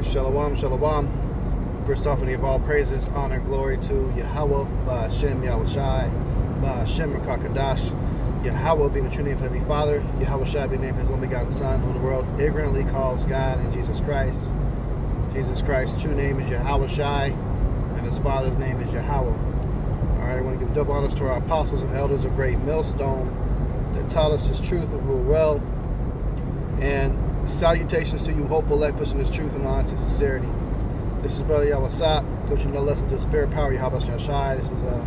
Alright, Shalom, Shalom. First off, we give all praises, honor, and glory to Yahweh, Ba'ashem, Yahweh Shai, Ba'ashem, Rakakadash. Yahweh being the true name of Heavenly Father, Yahweh Shai being the name of His only begotten Son, who the world ignorantly calls God, and Jesus Christ. Jesus Christ's true name is Yahweh Shai, and His Father's name is Yahweh. Alright, I want to give double honors to our apostles and elders of great millstone that taught us this truth and rule well. And salutations to you, hopeful elect, pushing this truth and honesty and sincerity. This is Brother Yahweh Sap, coaching the lesson to the Spirit Power, Yahweh Shai. This is a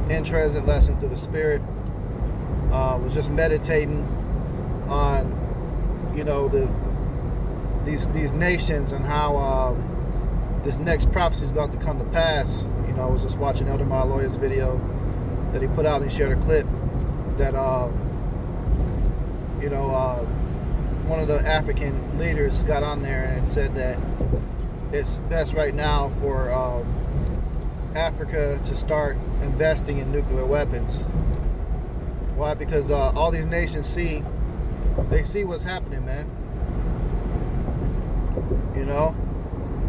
in-transit lesson through the Spirit. Was just meditating on, these nations and how this next prophecy is about to come to pass. I was just watching Elder Maloya's video that he put out, and he shared a clip that one of the African leaders got on there and said that it's best right now for Africa to start investing in nuclear weapons. Why? Because all these nations see what's happening, man.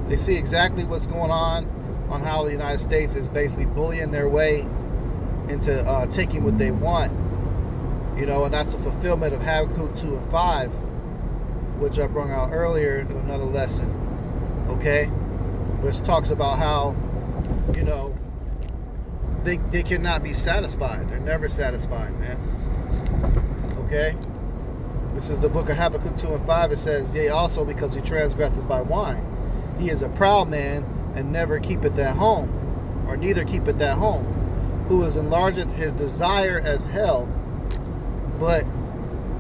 They see exactly what's going on how the United States is basically bullying their way into taking what they want. And that's a fulfillment of Habakkuk 2 and 5, which I brought out earlier in another lesson, okay? Which talks about how, they cannot be satisfied. They're never satisfied, man. Okay? This is the book of Habakkuk 2 and 5. It says, yea, also because he transgresseth by wine. He is a proud man, and never keepeth at home, or neither keepeth at home, who is enlargeth his desire as hell, but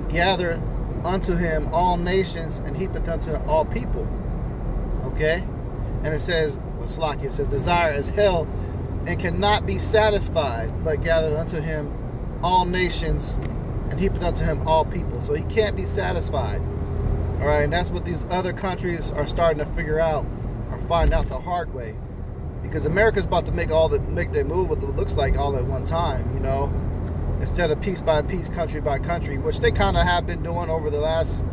gathereth unto him all nations, and heapeth unto all people. Okay? And it says, it says, desire as hell, and cannot be satisfied, but gathered unto him all nations, and heapeth unto him all people. So he can't be satisfied. Alright, and that's what these other countries are starting to figure out, or find out the hard way. Because America's about to make their move what it looks like all at one time, instead of piece by piece, country by country, which they kind of have been doing over the last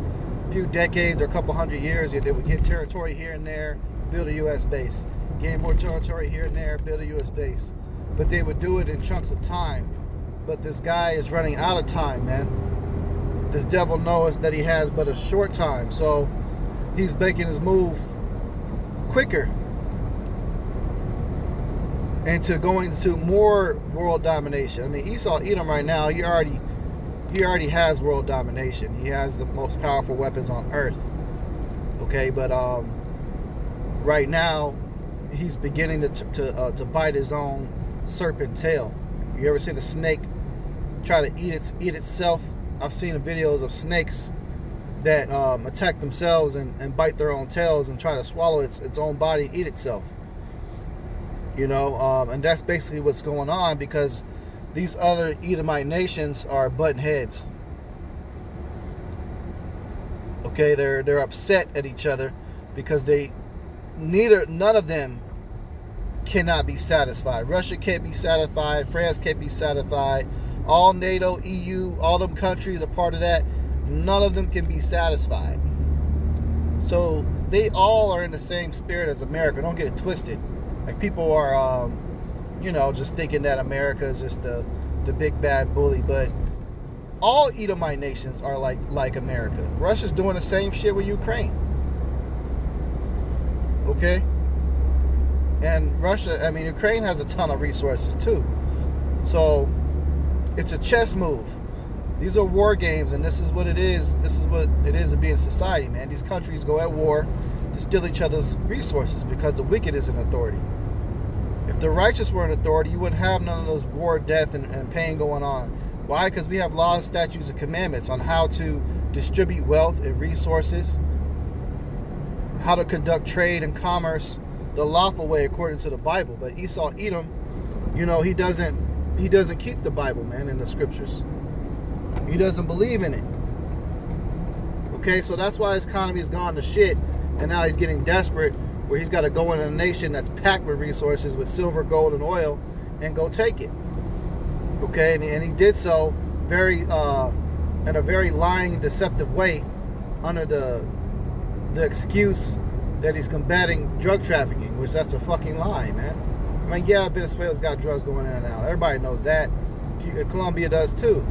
few decades or a couple hundred years. They would get territory here and there, build a U.S. base. Gain more territory here and there, build a U.S. base. But they would do it in chunks of time. But this guy is running out of time, man. This devil knows that he has but a short time. So he's making his move quicker into going to more world domination. I mean, Esau Edom right now, he already has world domination. He has the most powerful weapons on earth. Okay, but right now he's beginning to bite his own serpent tail. You ever seen a snake try to eat itself? I've seen videos of snakes that attack themselves and bite their own tails and try to swallow its own body and eat itself. And that's basically what's going on, because these other Edomite nations are butting heads. Okay, they're upset at each other because none of them cannot be satisfied. Russia can't be satisfied. France can't be satisfied. All NATO, EU, all them countries are part of that. None of them can be satisfied. So they all are in the same spirit as America. Don't get it twisted. Like, people are, just thinking that America is just the big bad bully. But all Edomite nations are like America. Russia's doing the same shit with Ukraine. Okay? And Ukraine has a ton of resources too. So it's a chess move. These are war games, and this is what it is. This is what it is to be in society, man. These countries go at war to steal each other's resources because the wicked is in authority. If the righteous were in authority, you wouldn't have none of those war, death, and pain going on. Why? Because we have laws, statutes, and commandments on how to distribute wealth and resources, how to conduct trade and commerce the lawful way according to the Bible. But Esau Edom, he doesn't keep the Bible, man, in the scriptures. He doesn't believe in it. Okay, so that's why his economy has gone to shit, and now he's getting desperate, where he's got to go in a nation that's packed with resources, with silver, gold, and oil, and go take it. Okay, and he did so in a very lying, deceptive way, under the excuse that he's combating drug trafficking, which that's a fucking lie, man. I mean, yeah, Venezuela's got drugs going in and out. Everybody knows that. Colombia does too.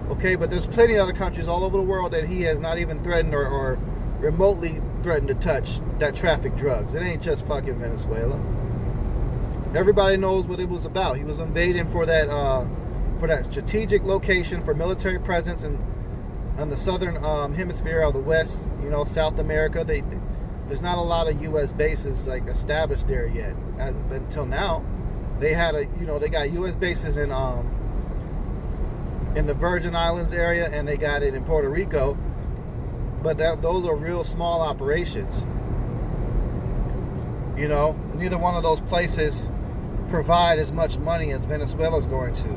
Okay, but there's plenty of other countries all over the world that he has not even threatened or remotely threatened to touch that traffic drugs. It ain't just fucking Venezuela. Everybody knows what it was about. He was invading for that strategic location for military presence on the southern hemisphere of the West. You know, South America. There's not a lot of U.S. bases like established there yet. Until now, they got U.S. bases in the Virgin Islands area, and they got it in Puerto Rico. But those are real small operations. You know, neither one of those places provide as much money as Venezuela's going to.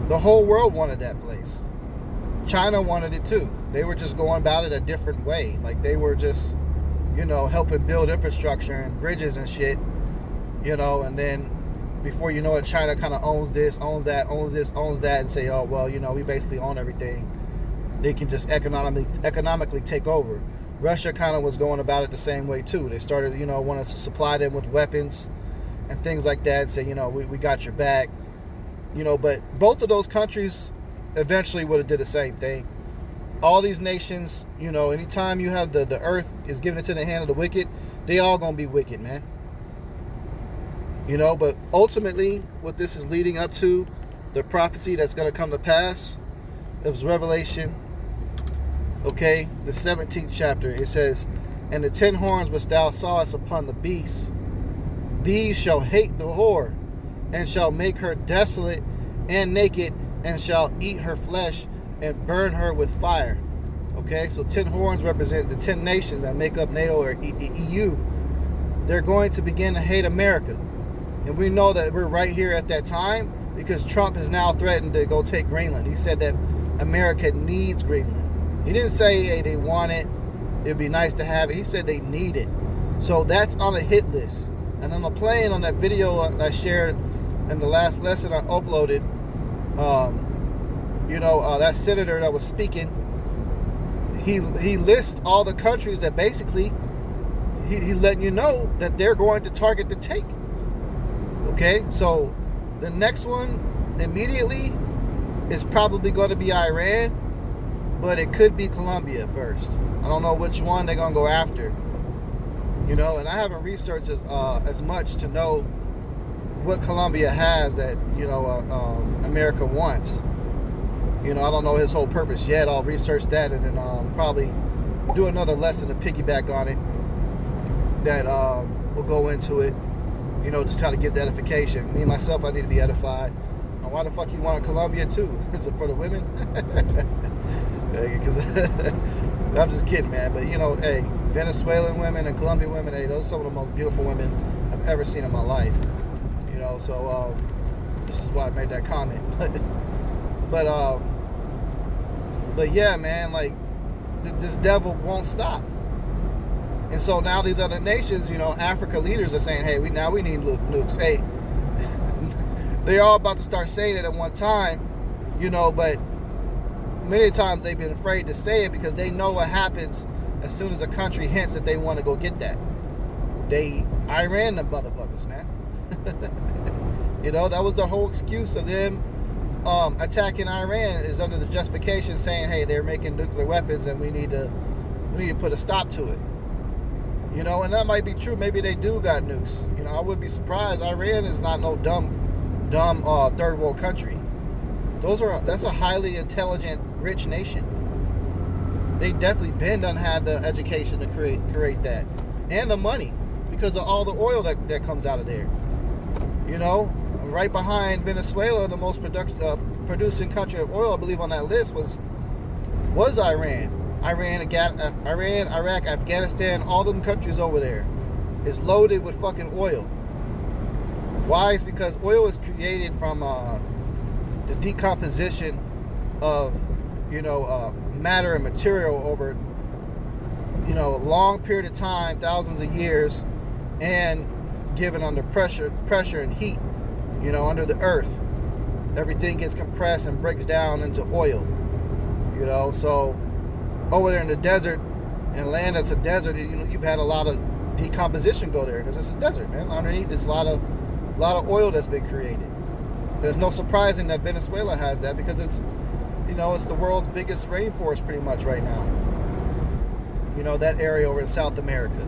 The whole world wanted that place. China wanted it too. They were just going about it a different way. Like they were just, you know, helping build infrastructure and bridges and shit. You know, and then before you know it, China kind of owns this, owns that, owns this, owns that, and say, oh, well, you know, we basically own everything. They can just economically take over. Russia kind of was going about it the same way too. They started, you know, wanted to supply them with weapons and things like that, and say, you know, we got your back. You know, but both of those countries eventually would have did the same thing. All these nations, you know, anytime you have the earth is given into the hand of the wicked, they all gonna be wicked, man. You know, but ultimately what this is leading up to, the prophecy that's gonna come to pass, it was Revelation, okay, the 17th chapter. It says, and the 10 horns which thou sawest upon the beast, these shall hate the whore, and shall make her desolate and naked, and shall eat her flesh and burn her with fire. Okay, so 10 horns represent the 10 nations that make up NATO or EU. They're going to begin to hate America. And we know that we're right here at that time because Trump has now threatened to go take Greenland. He said that America needs Greenland. He didn't say, hey, they want it, it'd be nice to have it. He said they need it. So that's on a hit list. And on the plane, on that video I shared in the last lesson I uploaded, that senator that was speaking, he lists all the countries that basically he letting you know that they're going to target the take. Okay, so the next one immediately is probably going to be Iran, but it could be Colombia first. I don't know which one they're going to go after. You know, and I haven't researched as much to know what Colombia has that, you know, America wants. You know, I don't know his whole purpose yet. I'll research that and then probably do another lesson to piggyback on it that will go into it. You know, just try to give the edification. Me, myself, I need to be edified. And why the fuck you want a Colombia too? Is it for the women? Because I'm just kidding, man. But, you know, hey, Venezuelan women and Colombian women, hey, those are some of the most beautiful women I've ever seen in my life. You know, so this is why I made that comment. But yeah, man, like this devil won't stop. And so now these other nations, you know, Africa leaders are saying, hey, we need nukes. Hey, they're all about to start saying it at one time, you know, but many times they've been afraid to say it because they know what happens as soon as a country hints that they want to go get that. Iran the motherfuckers, man. You know, that was the whole excuse of them attacking Iran is under the justification saying, hey, they're making nuclear weapons and we need to put a stop to it. You know, and that might be true. Maybe they do got nukes. You know, I would be surprised. Iran is not no dumb third world country. That's a highly intelligent, rich nation. They definitely done had the education to create that. And the money because of all the oil that comes out of there. You know, right behind Venezuela, the most producing country of oil, I believe on that list was Iran. Iran, Iraq, Afghanistan, all them countries over there is loaded with fucking oil. Why? It's because oil is created from the decomposition of, you know, matter and material over, you know, a long period of time, thousands of years, and given under pressure and heat, you know, under the earth. Everything gets compressed and breaks down into oil, you know. So over there in the desert, in land that's a desert, you know, you've had a lot of decomposition go there because it's a desert, man. Underneath, it's a lot of oil that's been created. There's no surprising that Venezuela has that because it's the world's biggest rainforest pretty much right now. That area over in South America.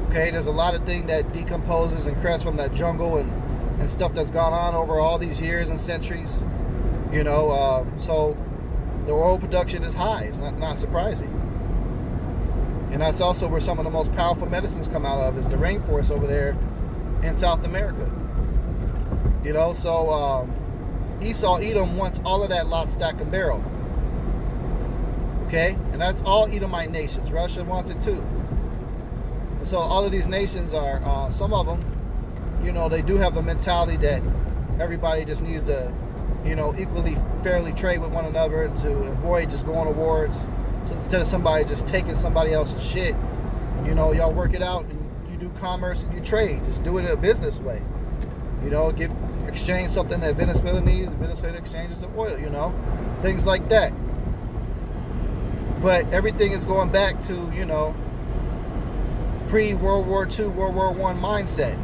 Okay, there's a lot of things that decomposes and crests from that jungle and stuff that's gone on over all these years and centuries. So the oil production is high. It's not surprising. And that's also where some of the most powerful medicines come out of, is the rainforest over there in South America. So Esau, Edom wants all of that lock, stock, and barrel. Okay? And that's all Edomite nations. Russia wants it too. And so all of these nations are, some of them, they do have a mentality that everybody just needs to, equally, fairly trade with one another to avoid just going to war. So instead of somebody just taking somebody else's shit, y'all work it out and you do commerce and you trade. Just do it in a business way. Exchange something that Venezuela needs, Venezuela exchanges the oil, things like that. But everything is going back to, pre-World War II, World War I mindset,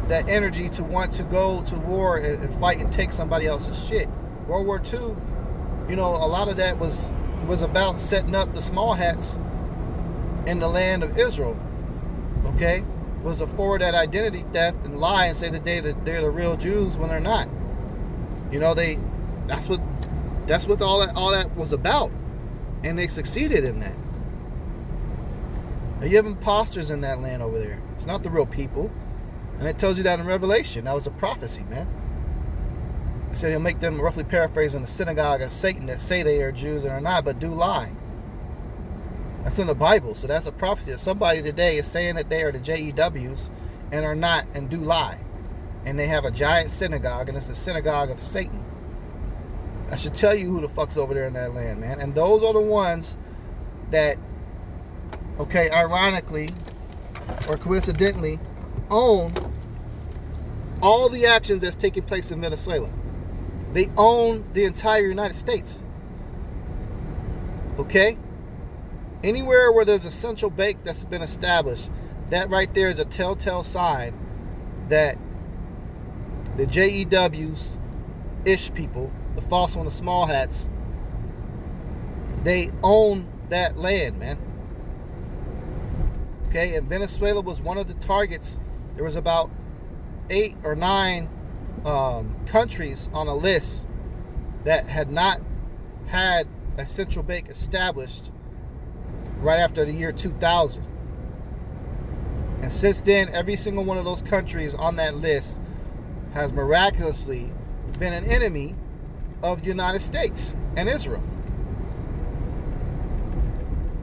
that energy to want to go to war and fight and take somebody else's shit. World War II, a lot of that was about setting up the small hats in the land of Israel. Okay? Was to forward that identity theft and lie and say that they're the real Jews when they're not. That's what all that was about. And they succeeded in that. Now you have imposters in that land over there. It's not the real people. And it tells you that in Revelation. That was a prophecy, man. It said he'll make them, roughly paraphrasing, the synagogue of Satan that say they are Jews and are not, but do lie. That's in the Bible. So that's a prophecy that somebody today is saying that they are the JEWs and are not and do lie. And they have a giant synagogue, and it's the synagogue of Satan. I should tell you who the fuck's over there in that land, man. And those are the ones that, okay, ironically or coincidentally, own all the actions that's taking place in Venezuela. They own the entire United States. Okay? Anywhere where there's a central bank that's been established, that right there is a telltale sign that the JEWs, ish people, the false one, the small hats, they own that land, man. Okay, and Venezuela was one of the targets. There was about 8 or 9 countries on a list that had not had a central bank established right after the year 2000. And since then, every single one of those countries on that list has miraculously been an enemy of the United States and Israel.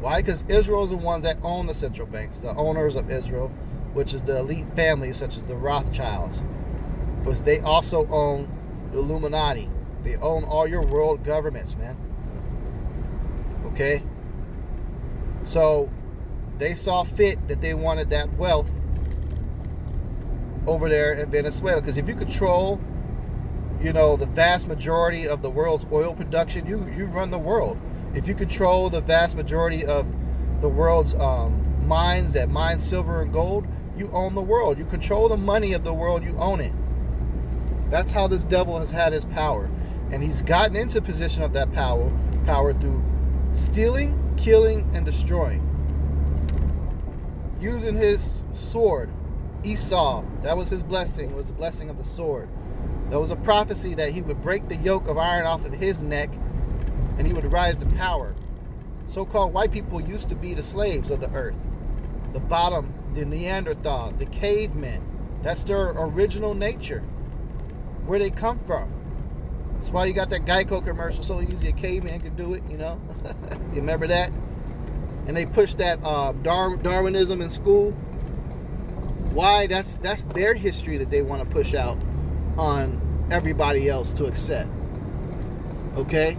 Why? Because Israel is the ones that own the central banks, the owners of Israel, which is the elite families such as the Rothschilds. But they also own the Illuminati. They own all your world governments, man. Okay? So they saw fit that they wanted that wealth over there in Venezuela. Because if you control, the vast majority of the world's oil production, you run the world. If you control the vast majority of the world's mines that mine silver and gold, you own the world. You control the money of the world, you own it. That's how this devil has had his power. And he's gotten into position of that power through stealing, killing, and destroying. Using his sword, Esau, that was his blessing, was the blessing of the sword. There was a prophecy that he would break the yoke of iron off of his neck and he would rise to power. So-called white people used to be the slaves of the earth. The bottom, the Neanderthals, the cavemen. That's their original nature. Where they come from. That's why you got that Geico commercial, so easy a caveman could do it, You remember that? And they push that Darwinism in school. Why? That's their history that they want to push out on everybody else to accept. Okay?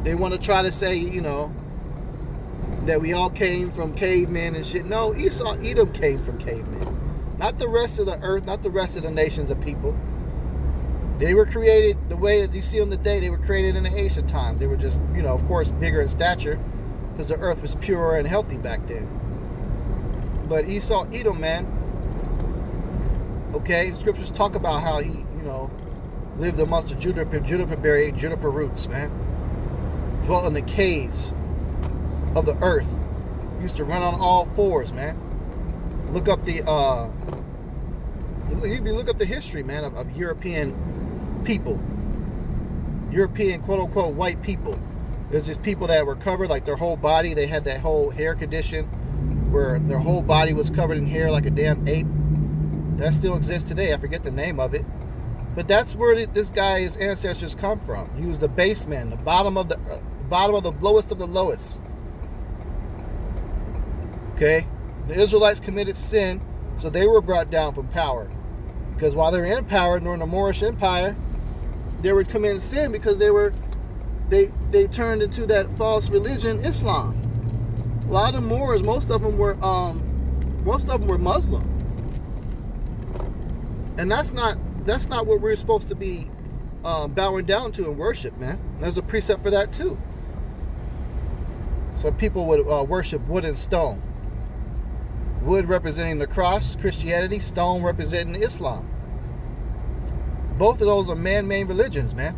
They want to try to say, that we all came from cavemen and shit. No, Esau, Edom came from cavemen. Not the rest of the earth, not the rest of the nations of people. They were created the way that you see them today. They were created in the ancient times. They were just, of course, bigger in stature. because the earth was pure and healthy back then. But Esau, Edom, man, okay, the scriptures talk about how he, lived amongst the juniper berry, juniper roots, man. Dwelt in the caves of the earth. Used to run on all fours, man. Look up the history, man, of European people. European quote-unquote white people. There's just people that were covered, like their whole body. They had that whole hair condition where their whole body was covered in hair like a damn ape. That still exists today. I forget the name of it. But that's where this guy's ancestors come from. He was the base man, the bottom of the lowest of the lowest. Okay? The Israelites committed sin, so they were brought down from power. Because while they were in power during the Moorish Empire, they would commit sin because they turned into that false religion, Islam. A lot of the Moors, most of them were Muslim. And that's not what we're supposed to be bowing down to in worship, man. There's a precept for that too. So people would worship wood and stone. Wood representing the cross, Christianity, stone representing Islam. Both of those are man-made religions, man.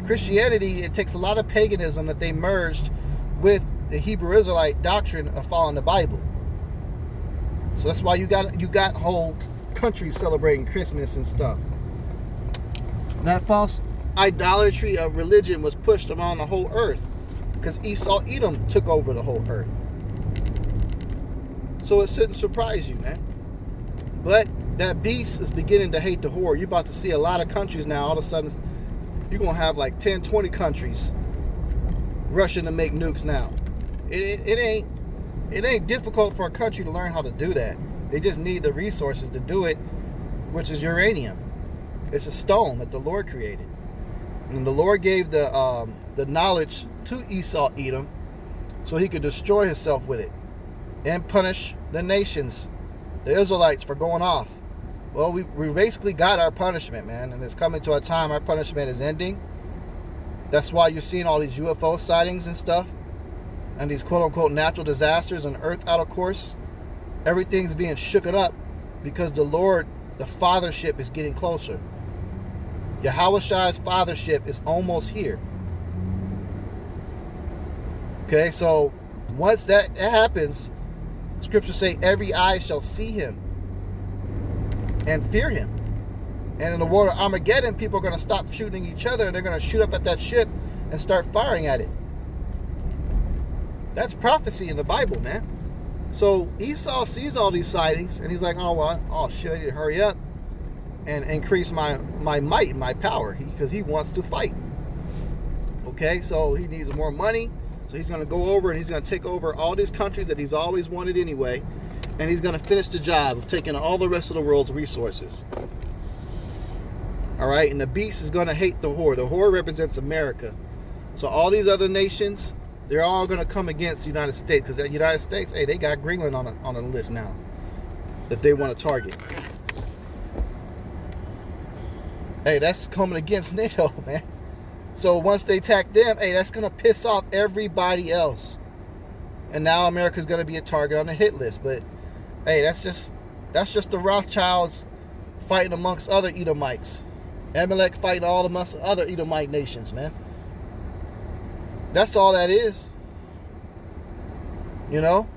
Christianity, it takes a lot of paganism that they merged with the Hebrew Israelite doctrine of following the Bible. So that's why you got whole countries celebrating Christmas and stuff. That false idolatry of religion was pushed around the whole earth because Esau, Edom took over the whole earth. So it shouldn't surprise you, man. But that beast is beginning to hate the whore. You're about to see a lot of countries now. All of a sudden, you're going to have like 10, 20 countries rushing to make nukes now. It ain't difficult for a country to learn how to do that. They just need the resources to do it, which is uranium. It's a stone that the Lord created. And the Lord gave the knowledge to Esau, Edom, so he could destroy himself with it and punish the nations, the Israelites, for going off. Well, we basically got our punishment, man, and it's coming to a time our punishment is ending. That's why you're seeing all these UFO sightings and stuff, and these quote-unquote natural disasters and earth out of course. Everything's being shooken up because the Lord, the fathership, is getting closer. Yahweh-Shai's fathership is almost here. Okay, so once that happens, scriptures say every eye shall see him and fear him. And in the war of Armageddon, people are going to stop shooting each other and they're going to shoot up at that ship and start firing at it. That's prophecy in the Bible, man. So Esau sees all these sightings and he's like, oh shit, I need to hurry up and increase my might and my power, because he wants to fight. Okay, so he needs more money. So he's going to go over and he's going to take over all these countries that he's always wanted anyway. And he's going to finish the job of taking all the rest of the world's resources. All right, and the beast is going to hate the whore. The whore represents America. So all these other nations, they're all going to come against the United States, because the United States, hey, they got Greenland on a list now that they want to target. Hey, that's coming against NATO, man. So once they attack them, hey, that's going to piss off everybody else. And now America's going to be a target on the hit list. But hey, that's just the Rothschilds fighting amongst other Edomites. Amalek fighting all amongst other Edomite nations, man. That's all that is. You know?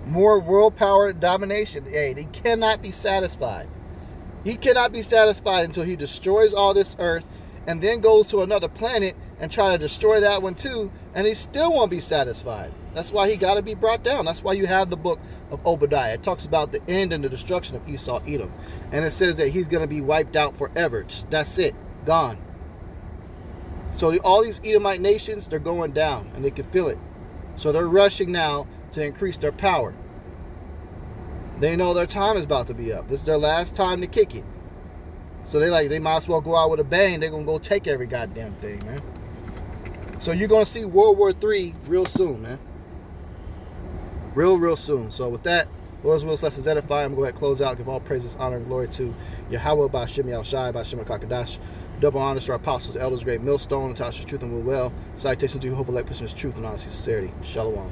More world power domination. Hey, they cannot be satisfied. He cannot be satisfied until he destroys all this earth and then goes to another planet and try to destroy that one too, and he still won't be satisfied. That's why he got to be brought down. That's why you have the book of Obadiah. It talks about the end and the destruction of Esau, Edom. And it says that he's going to be wiped out forever. That's it. Gone. So all these Edomite nations, they're going down, and they can feel it. So they're rushing now to increase their power. They know their time is about to be up. This is their last time to kick it. So they might as well go out with a bang. They're going to go take every goddamn thing, man. So you're going to see World War III real soon, man. Real soon. So with that, Lord's will, let's edify. I'm going to go ahead and close out. Give all praises, honor, and glory to Yahweh, by Shem Yahushai, by Shem HaKadosh. Double honors to our apostles, elders, great millstone, Natasha's truth and will well. Salutations to Jehovah, like Christians, truth and honesty, sincerity. Shalom.